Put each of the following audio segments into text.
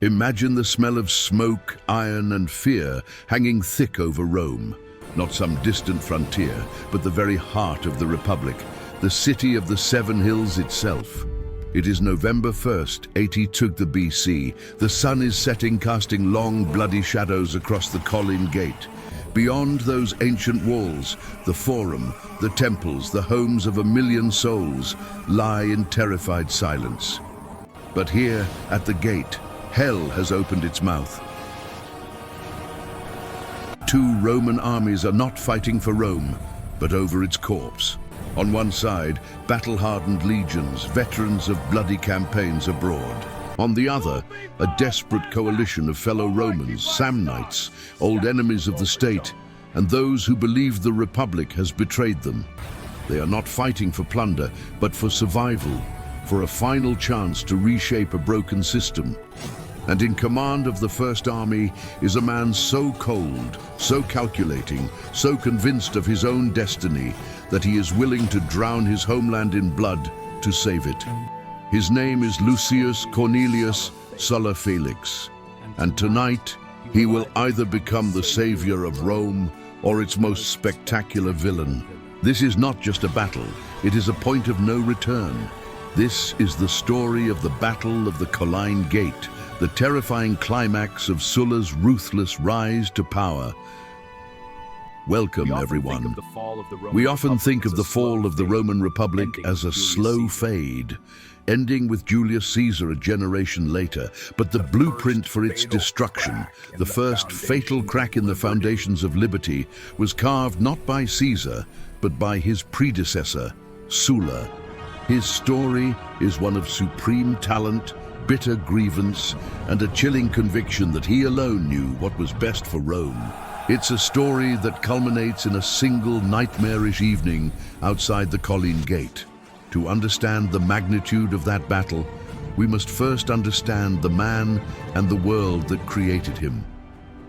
Imagine the smell of smoke, iron, and fear hanging thick over Rome. Not some distant frontier, but the very heart of the Republic, the city of the Seven Hills itself. It is November 1st, 82 BC. The sun is setting, casting long, bloody shadows across the Colline Gate. Beyond those ancient walls, the Forum, the temples, the homes of 1,000,000 souls, lie in terrified silence. But here, at the gate, hell has opened its mouth. Two Roman armies are not fighting for Rome, but over its corpse. On one side, battle-hardened legions, veterans of bloody campaigns abroad. On the other, a desperate coalition of fellow Romans, Samnites, old enemies of the state, and those who believe the Republic has betrayed them. They are not fighting for plunder, but for survival, for a final chance to reshape a broken system. And in command of the First Army is a man so cold, so calculating, so convinced of his own destiny that he is willing to drown his homeland in blood to save it. His name is Lucius Cornelius Sulla Felix, and tonight he will either become the savior of Rome or its most spectacular villain. This is not just a battle, it is a point of no return. This is the story of the Battle of the Colline Gate, the terrifying climax of Sulla's ruthless rise to power. Welcome, everyone. We often think of the fall of the Roman Republic as a slow fade, ending with Julius Caesar a generation later, but the blueprint for its destruction, the first fatal crack in the foundations of liberty, was carved not by Caesar, but by his predecessor, Sulla. His story is one of supreme talent, bitter grievance, and a chilling conviction that he alone knew what was best for Rome. It's a story that culminates in a single nightmarish evening outside the Colline Gate. To understand the magnitude of that battle, we must first understand the man and the world that created him.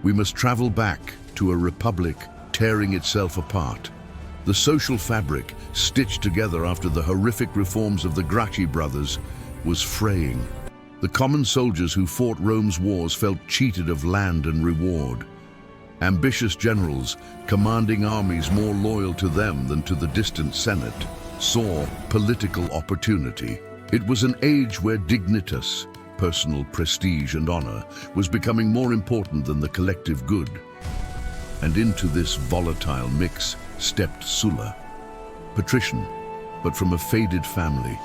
We must travel back to a republic tearing itself apart. The social fabric, stitched together after the horrific reforms of the Gracchi brothers, was fraying. The common soldiers who fought Rome's wars felt cheated of land and reward. Ambitious generals, commanding armies more loyal to them than to the distant Senate, saw political opportunity. It was an age where dignitas, personal prestige and honor, was becoming more important than the collective good. And into this volatile mix stepped Sulla. Patrician, but from a faded family,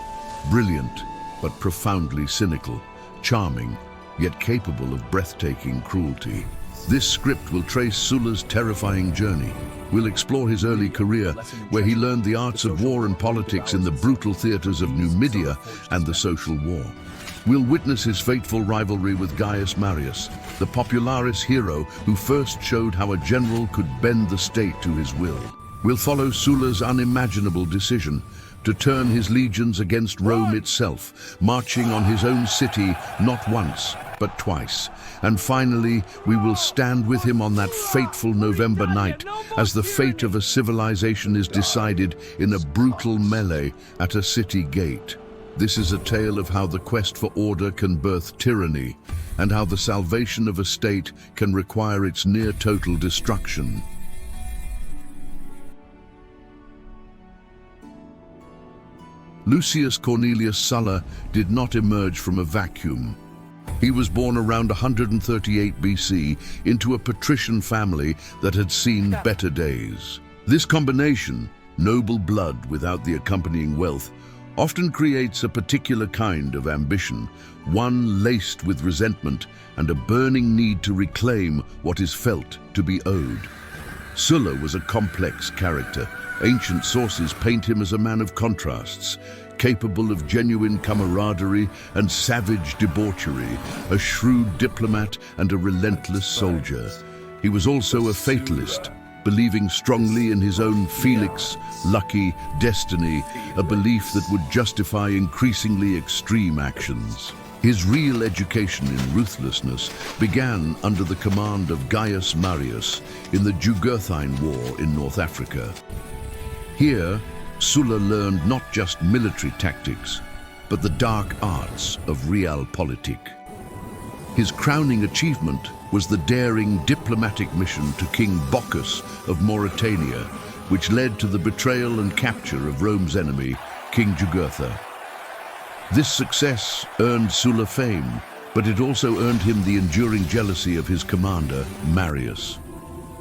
brilliant, but profoundly cynical, charming, yet capable of breathtaking cruelty. This script will trace Sulla's terrifying journey. We'll explore his early career, where he learned the arts of war and politics in the brutal theaters of Numidia and the social war. We'll witness his fateful rivalry with Gaius Marius, the popularis hero who first showed how a general could bend the state to his will. We'll follow Sulla's unimaginable decision to turn his legions against Rome itself, marching on his own city not once, but twice. And finally, we will stand with him on that fateful November night as the fate of a civilization is decided in a brutal melee at a city gate. This is a tale of how the quest for order can birth tyranny, and how the salvation of a state can require its near-total destruction. Lucius Cornelius Sulla did not emerge from a vacuum. He was born around 138 BC into a patrician family that had seen better days. This combination, noble blood without the accompanying wealth, often creates a particular kind of ambition, one laced with resentment and a burning need to reclaim what is felt to be owed. Sulla was a complex character. Ancient sources paint him as a man of contrasts, capable of genuine camaraderie and savage debauchery, a shrewd diplomat and a relentless soldier. He was also a fatalist, believing strongly in his own Felix, lucky destiny, a belief that would justify increasingly extreme actions. His real education in ruthlessness began under the command of Gaius Marius in the Jugurthine War in North Africa. Here, Sulla learned not just military tactics, but the dark arts of realpolitik. His crowning achievement was the daring diplomatic mission to King Bocchus of Mauritania, which led to the betrayal and capture of Rome's enemy, King Jugurtha. This success earned Sulla fame, but it also earned him the enduring jealousy of his commander, Marius.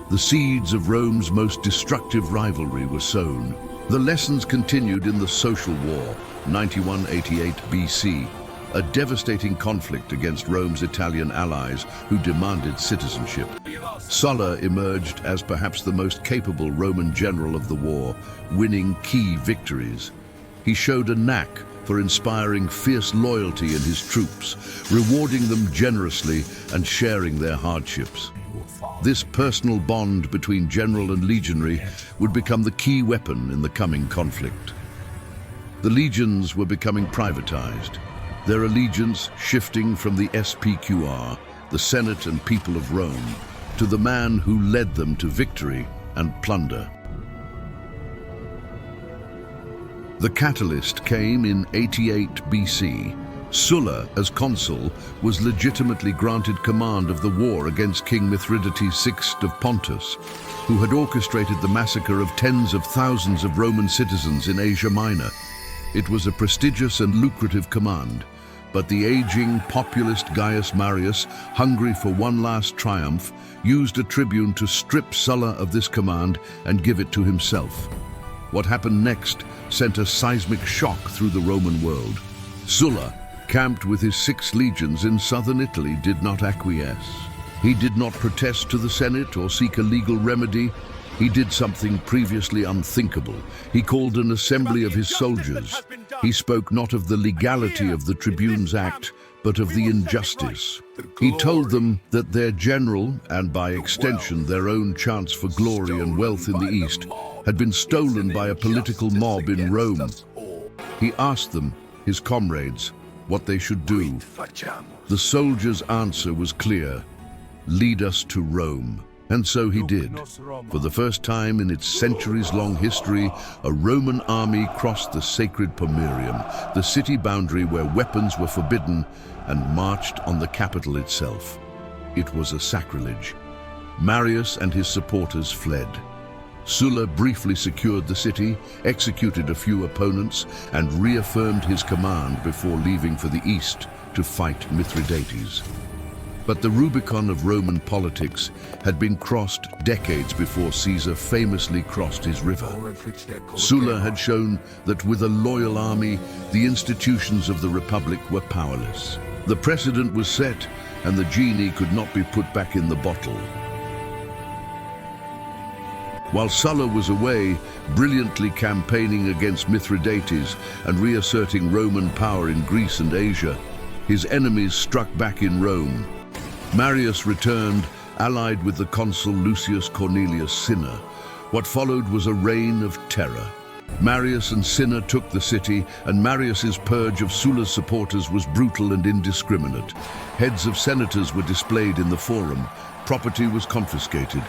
The seeds of Rome's most destructive rivalry were sown. The lessons continued in the Social War, 91-88 BC, a devastating conflict against Rome's Italian allies who demanded citizenship. Sulla emerged as perhaps the most capable Roman general of the war, winning key victories. He showed a knack for inspiring fierce loyalty in his troops, rewarding them generously and sharing their hardships. This personal bond between general and legionary would become the key weapon in the coming conflict. The legions were becoming privatized, their allegiance shifting from the SPQR, the Senate and people of Rome, to the man who led them to victory and plunder. The catalyst came in 88 BC. Sulla, as consul, was legitimately granted command of the war against King Mithridates VI of Pontus, who had orchestrated the massacre of tens of thousands of Roman citizens in Asia Minor. It was a prestigious and lucrative command, but the aging populist Gaius Marius, hungry for one last triumph, used a tribune to strip Sulla of this command and give it to himself. What happened next sent a seismic shock through the Roman world. Sulla, camped with his 6 legions in southern Italy, did not acquiesce. He did not protest to the Senate or seek a legal remedy. He did something previously unthinkable. He called an assembly of his soldiers. He spoke not of the legality of the Tribune's act, but of the injustice. He told them that their general, and by extension their own chance for glory and wealth in the East, had been stolen by a political mob in Rome. He asked them, his comrades, what they should do. The soldiers' answer was clear: lead us to Rome. And so he did. For the first time in its centuries-long history, a Roman army crossed the sacred Pomerium, the city boundary where weapons were forbidden, and marched on the capital itself. It was a sacrilege. Marius and his supporters fled. Sulla briefly secured the city, executed a few opponents, and reaffirmed his command before leaving for the east to fight Mithridates. But the Rubicon of Roman politics had been crossed decades before Caesar famously crossed his river. Sulla had shown that with a loyal army, the institutions of the Republic were powerless. The precedent was set, and the genie could not be put back in the bottle. While Sulla was away, brilliantly campaigning against Mithridates and reasserting Roman power in Greece and Asia, his enemies struck back in Rome. Marius returned, allied with the consul Lucius Cornelius Sulla. What followed was a reign of terror. Marius and Cinna took the city, and Marius's purge of Sulla's supporters was brutal and indiscriminate. Heads of senators were displayed in the forum. Property was confiscated.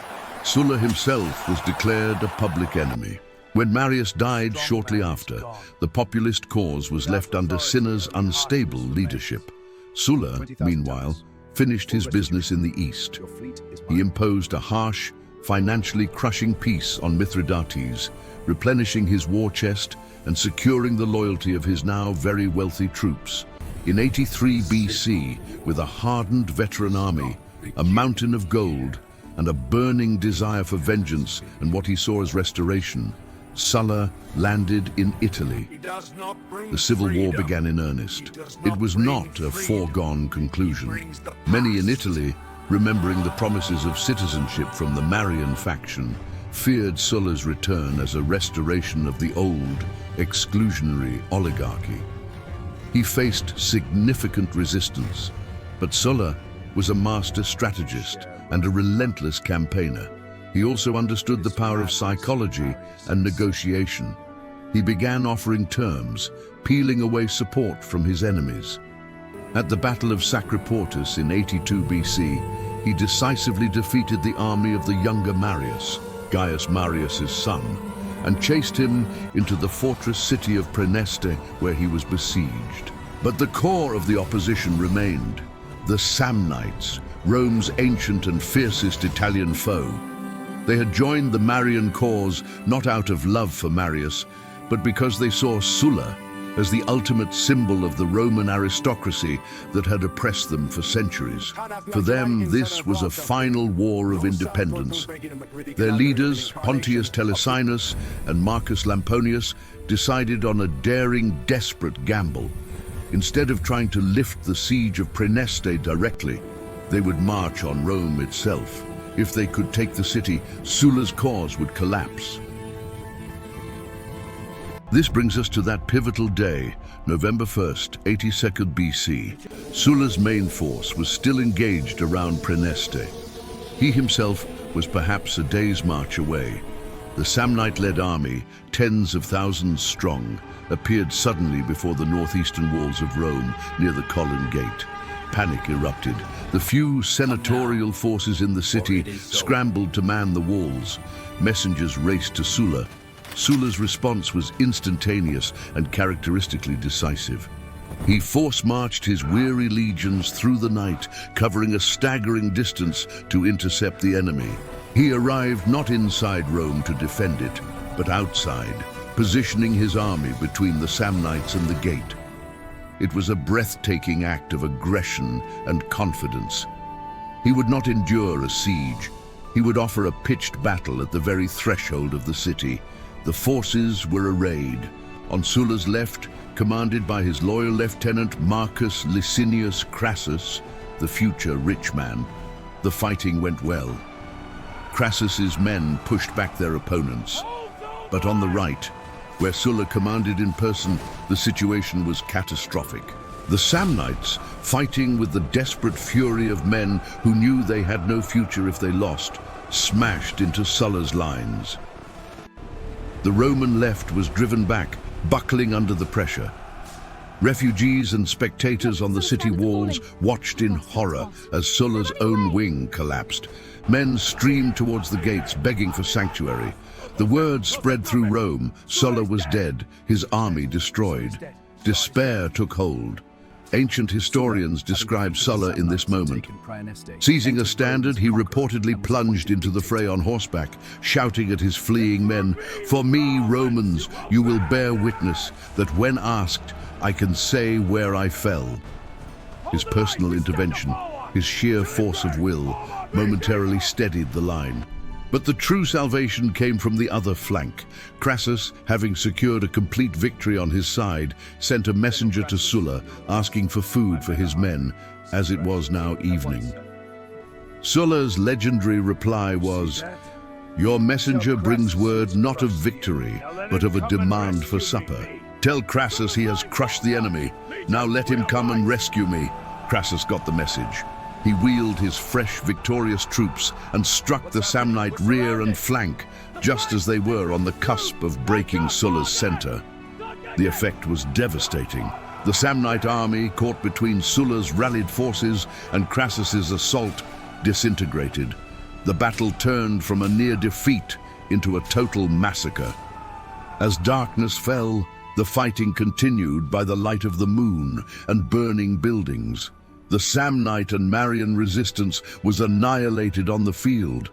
Sulla himself was declared a public enemy. When Marius died shortly after, the populist cause was left under Cinna's unstable leadership. Sulla, meanwhile, finished his business in the east. He imposed a harsh, financially crushing peace on Mithridates, replenishing his war chest and securing the loyalty of his now very wealthy troops. In 83 BC, with a hardened veteran army, a mountain of gold, and a burning desire for vengeance and what he saw as restoration, Sulla landed in Italy. The civil war began in earnest. It was not a foregone conclusion. Many in Italy, remembering the promises of citizenship from the Marian faction, feared Sulla's return as a restoration of the old, exclusionary oligarchy. He faced significant resistance, but Sulla was a master strategist and a relentless campaigner. He also understood the power of psychology and negotiation. He began offering terms, peeling away support from his enemies. At the Battle of Sacriportus in 82 BC, he decisively defeated the army of the younger Marius, Gaius Marius' son, and chased him into the fortress city of Praeneste, where he was besieged. But the core of the opposition remained. The Samnites, Rome's ancient and fiercest Italian foe. They had joined the Marian cause not out of love for Marius, but because they saw Sulla as the ultimate symbol of the Roman aristocracy that had oppressed them for centuries. For them, this was a final war of independence. Their leaders, Pontius Telesinus and Marcus Lamponius, decided on a daring, desperate gamble. Instead of trying to lift the siege of Praeneste directly, they would march on Rome itself. If they could take the city, Sulla's cause would collapse. This brings us to that pivotal day, November 1st, 82nd BC. Sulla's main force was still engaged around Praeneste. He himself was perhaps a day's march away. The Samnite-led army, tens of thousands strong, appeared suddenly before the northeastern walls of Rome near the Colline Gate. Panic erupted. The few senatorial forces in the city scrambled to man the walls. Messengers raced to Sulla. Sulla's response was instantaneous and characteristically decisive. He force-marched his weary legions through the night, covering a staggering distance to intercept the enemy. He arrived not inside Rome to defend it, but outside, positioning his army between the Samnites and the gate. It was a breathtaking act of aggression and confidence. He would not endure a siege. He would offer a pitched battle at the very threshold of the city. The forces were arrayed. On Sulla's left, commanded by his loyal lieutenant Marcus Licinius Crassus, the future rich man, the fighting went well. Crassus's men pushed back their opponents. But on the right, where Sulla commanded in person, the situation was catastrophic. The Samnites, fighting with the desperate fury of men who knew they had no future if they lost, smashed into Sulla's lines. The Roman left was driven back, buckling under the pressure. Refugees and spectators on the city walls watched in horror as Sulla's own wing collapsed. Men streamed towards the gates, begging for sanctuary. The word spread through Rome: Sulla was dead, his army destroyed. Despair took hold. Ancient historians describe Sulla in this moment. Seizing a standard, he reportedly plunged into the fray on horseback, shouting at his fleeing men, "For me, Romans, you will bear witness that when asked, I can say where I fell." His personal intervention, his sheer force of will, momentarily steadied the line. But the true salvation came from the other flank. Crassus, having secured a complete victory on his side, sent a messenger to Sulla asking for food for his men, as it was now evening. Sulla's legendary reply was, "Your messenger brings word not of victory, but of a demand for supper. Tell Crassus he has crushed the enemy. Now let him come and rescue me." Crassus got the message. He wheeled his fresh, victorious troops and struck the Samnite rear and flank, just as they were on the cusp of breaking Sulla's center. The effect was devastating. The Samnite army, caught between Sulla's rallied forces and Crassus's assault, disintegrated. The battle turned from a near defeat into a total massacre. As darkness fell, the fighting continued by the light of the moon and burning buildings. The Samnite and Marian resistance was annihilated on the field.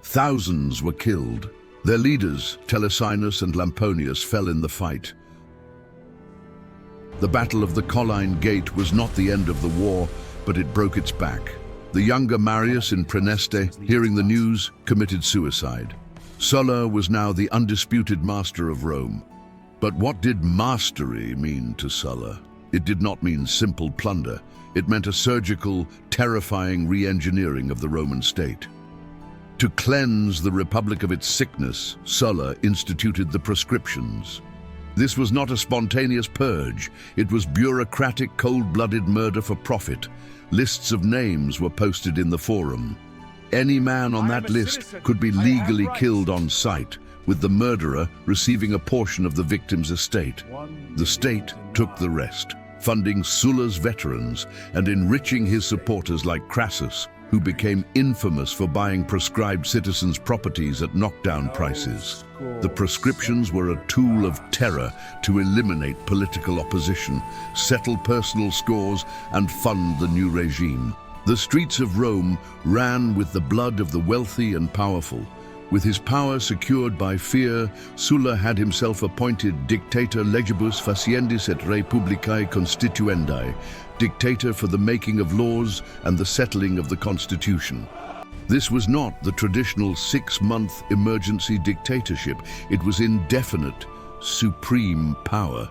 Thousands were killed. Their leaders, Telesinus and Lamponius, fell in the fight. The Battle of the Colline Gate was not the end of the war, but it broke its back. The younger Marius in Praeneste, hearing the news, committed suicide. Sulla was now the undisputed master of Rome. But what did mastery mean to Sulla? It did not mean simple plunder. It meant a surgical, terrifying re-engineering of the Roman state. To cleanse the Republic of its sickness, Sulla instituted the Proscriptions. This was not a spontaneous purge. It was bureaucratic, cold-blooded murder for profit. Lists of names were posted in the forum. Any man on that list could be legally killed on sight, with the murderer receiving a portion of the victim's estate. The state took the rest, funding Sulla's veterans and enriching his supporters like Crassus. who became infamous for buying proscribed citizens' properties at knockdown prices. The proscriptions were a tool of terror to eliminate political opposition, settle personal scores, and fund the new regime. The streets of Rome ran with the blood of the wealthy and powerful. With his power secured by fear, Sulla had himself appointed dictator legibus faciendis et re publicae constituendae, dictator for the making of laws and the settling of the constitution. This was not the traditional 6-month emergency dictatorship. It was indefinite, supreme power.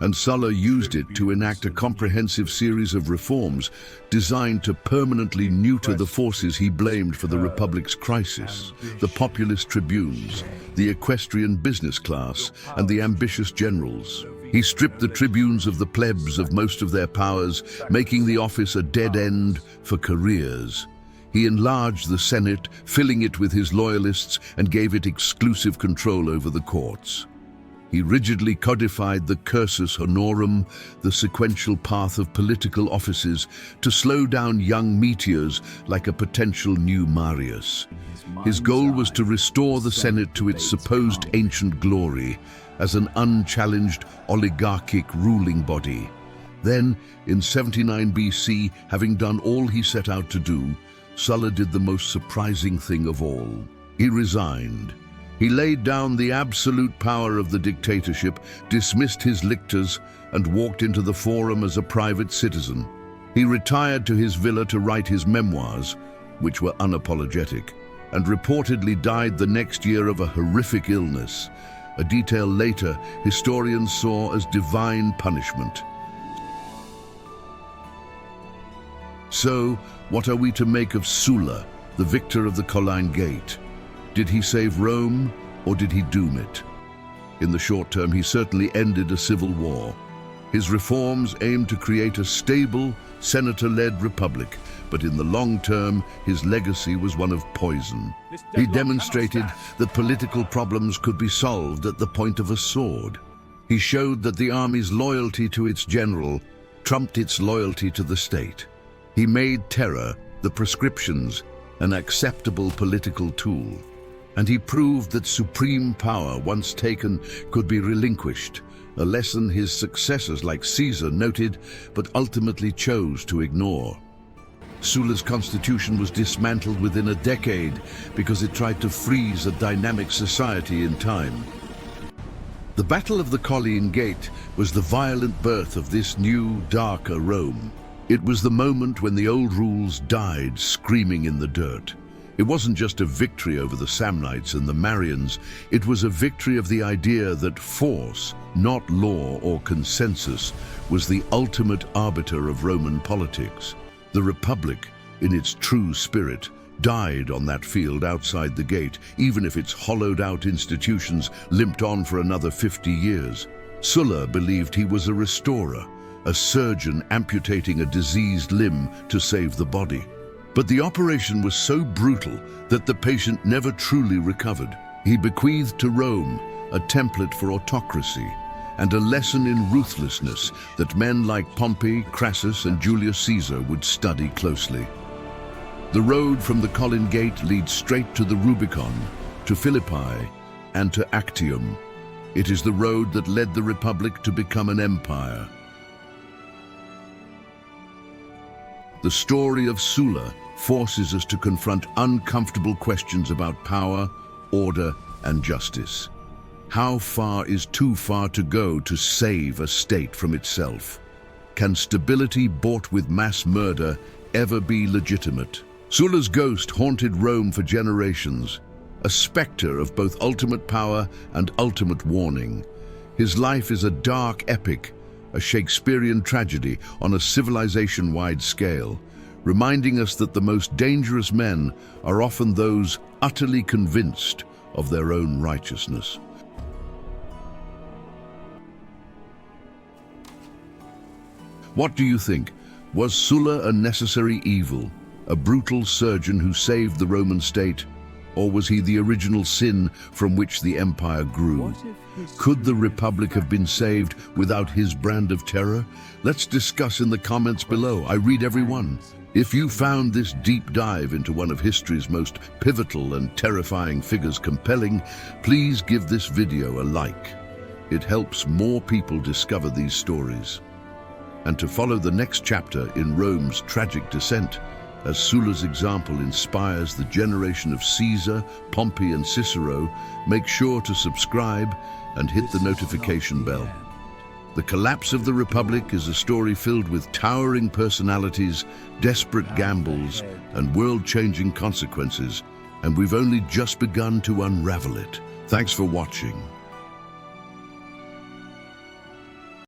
And Sulla used it to enact a comprehensive series of reforms designed to permanently neuter the forces he blamed for the Republic's crisis: the populist tribunes, the equestrian business class, and the ambitious generals. He stripped the tribunes of the plebs of most of their powers, making the office a dead end for careers. He enlarged the Senate, filling it with his loyalists, and gave it exclusive control over the courts. He rigidly codified the cursus honorum, the sequential path of political offices, to slow down young meteors like a potential new Marius. His goal was to restore the Senate to its supposed ancient glory as an unchallenged oligarchic ruling body. Then, in 79 BC, having done all he set out to do, Sulla did the most surprising thing of all. He resigned. He laid down the absolute power of the dictatorship, dismissed his lictors, and walked into the forum as a private citizen. He retired to his villa to write his memoirs, which were unapologetic, and reportedly died the next year of a horrific illness, a detail later historians saw as divine punishment. So, what are we to make of Sulla, the victor of the Colline Gate? Did he save Rome, or did he doom it? In the short term, he certainly ended a civil war. His reforms aimed to create a stable, senator-led republic, but in the long term, his legacy was one of poison. He demonstrated that political problems could be solved at the point of a sword. He showed that the army's loyalty to its general trumped its loyalty to the state. He made terror, the proscriptions, an acceptable political tool. And he proved that supreme power, once taken, could be relinquished, a lesson his successors like Caesar noted, but ultimately chose to ignore. Sulla's constitution was dismantled within a decade because it tried to freeze a dynamic society in time. The Battle of the Colline Gate was the violent birth of this new, darker Rome. It was the moment when the old rules died screaming in the dirt. It wasn't just a victory over the Samnites and the Marians, it was a victory of the idea that force, not law or consensus, was the ultimate arbiter of Roman politics. The Republic, in its true spirit, died on that field outside the gate, even if its hollowed-out institutions limped on for another 50 years. Sulla believed he was a restorer, a surgeon amputating a diseased limb to save the body. But the operation was so brutal that the patient never truly recovered. He bequeathed to Rome a template for autocracy and a lesson in ruthlessness that men like Pompey, Crassus, and Julius Caesar would study closely. The road from the Colline Gate leads straight to the Rubicon, to Philippi, and to Actium. It is the road that led the Republic to become an empire. The story of Sulla forces us to confront uncomfortable questions about power, order, and justice. How far is too far to go to save a state from itself? Can stability bought with mass murder ever be legitimate? Sulla's ghost haunted Rome for generations, a specter of both ultimate power and ultimate warning. His life is a dark epic, a Shakespearean tragedy on a civilization-wide scale, reminding us that the most dangerous men are often those utterly convinced of their own righteousness. What do you think? Was Sulla a necessary evil, a brutal surgeon who saved the Roman state? Or was he the original sin from which the empire grew? Could the Republic have been saved without his brand of terror? Let's discuss in the comments below. I read every one. If you found this deep dive into one of history's most pivotal and terrifying figures compelling, please give this video a like. It helps more people discover these stories. And to follow the next chapter in Rome's tragic descent, as Sulla's example inspires the generation of Caesar, Pompey and Cicero, make sure to subscribe and hit the notification bell. The collapse of the Republic is a story filled with towering personalities, desperate gambles, and world-changing consequences, and we've only just begun to unravel it. Thanks for watching.